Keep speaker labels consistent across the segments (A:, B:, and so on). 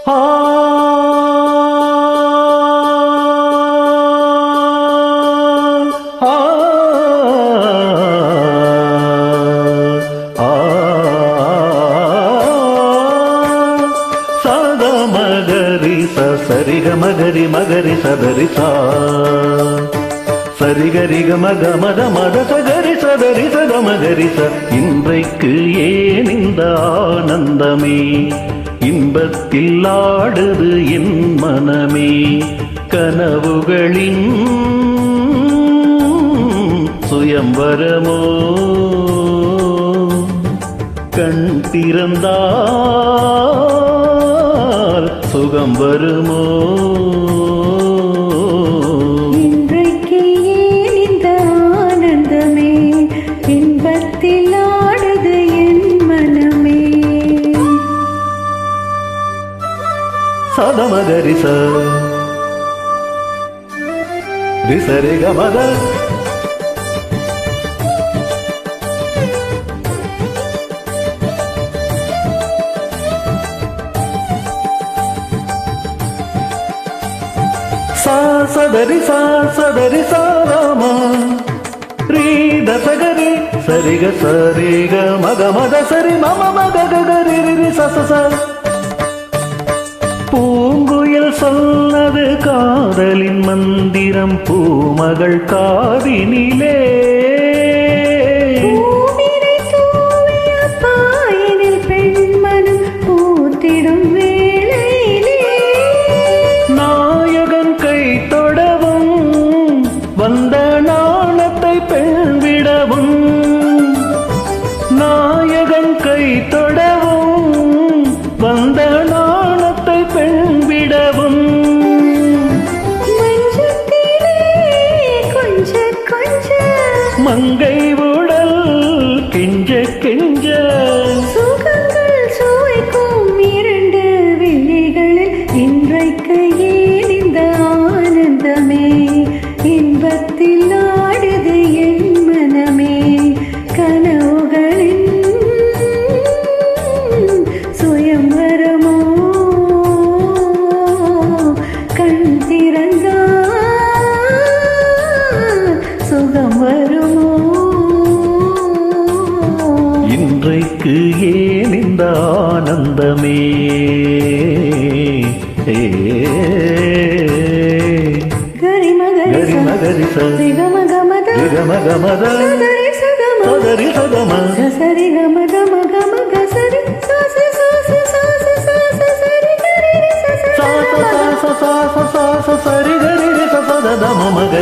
A: ஆ ஆ ஆ சத மகரி சரிக மகரி மகரி சதரி சா சரிகரி மக மத மத சகரி சதரி சத மகரி ச இன்றைக்கு ஏன் இந்த ஆனந்தமே இன்பத்தில் ஆடுது என் மனமே கனவுகளின் சுயம்பரமோ கண் திறந்தால் சுகம் வருமோ
B: இன்றைக்கு ஏன் இந்த ஆனந்தமே இன்பத்தில் ஆடுது என் மனமே
A: சதமகரிச ரிசரிக மத சதரி சதரி சாராம ரீத சகரி சரிக சரிக மக மத சரி மம மக கரி சச பூங்குயில் சொன்னது காதலின் மந்திரம் பூமகள் காதினிலே
B: பெண்மனம் பூத்திடும் வேளையிலே
A: நாயகன் கை தொடவும் வந்த நாணத்தை பெண் விடவும் நாயகன் கை தொடவும் வந்த நாணத்தை பெண் விடவும்
B: கொஞ்ச கொஞ்ச
A: மங்கை உடல் கெஞ்ச கெஞ்ச
B: சுகங்கள் சுவைக்கும் இரண்டு விழிகளில் இன்றைக்கு ஏன் இந்த ஆனந்தமே இன்பத்தில் ஆடுது என் மனமே கனவுகளின் சுயம்பரமோ கண் திறந்தால் சுகம் வருமோ
A: இன்றைக்கு ஏன் இந்த ஆனந்தமே
B: கரி
A: கரி மகரி
B: சரிகமகமத
A: சதரி சதரி சதம
B: சரிகமகமகமக சரி சரி
A: சரி கரி சத மக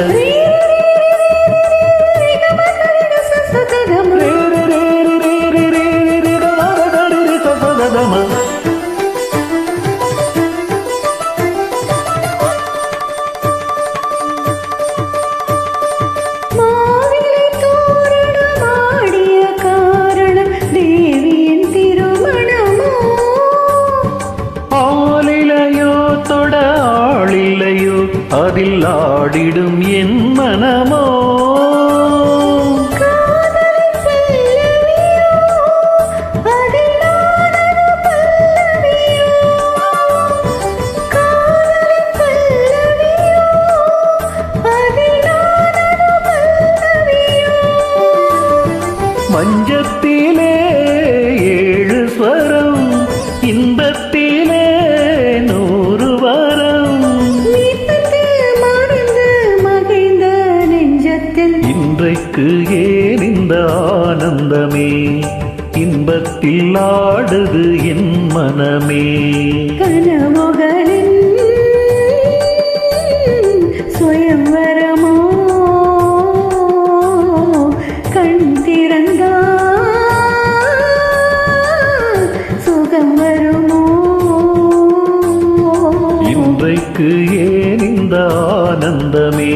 B: மாவிலை தோரணமாடிய காரணம் தேவியின் திருமணமோ
A: ஆளிலையோ தொட ஆளிலையோ அதில் ஆடிடும் என் மனமோ
B: காதலின் பல்லவியோ அதில் நானது பல்லவியோ காதலின் பல்லவியோ அதில் நானது பல்லவியோ
A: மஞ்சத்திலே ஏழு ஸ்வரம் இன்பத்திலே 100 வரம்
B: வீட்டத்தில் மறந்து மகிழ்ந்த நெஞ்சத்தில்
A: இன்றைக்கு ஏன் இந்த ஆனந்தமே இன்பத்தில் ஆடுது என் மனமே
B: கனவுகளின் சுயம்பரமோ கண் திறந்தால் சுகம் வருமோ
A: இன்றைக்கு ஏன் இந்த ஆனந்தமே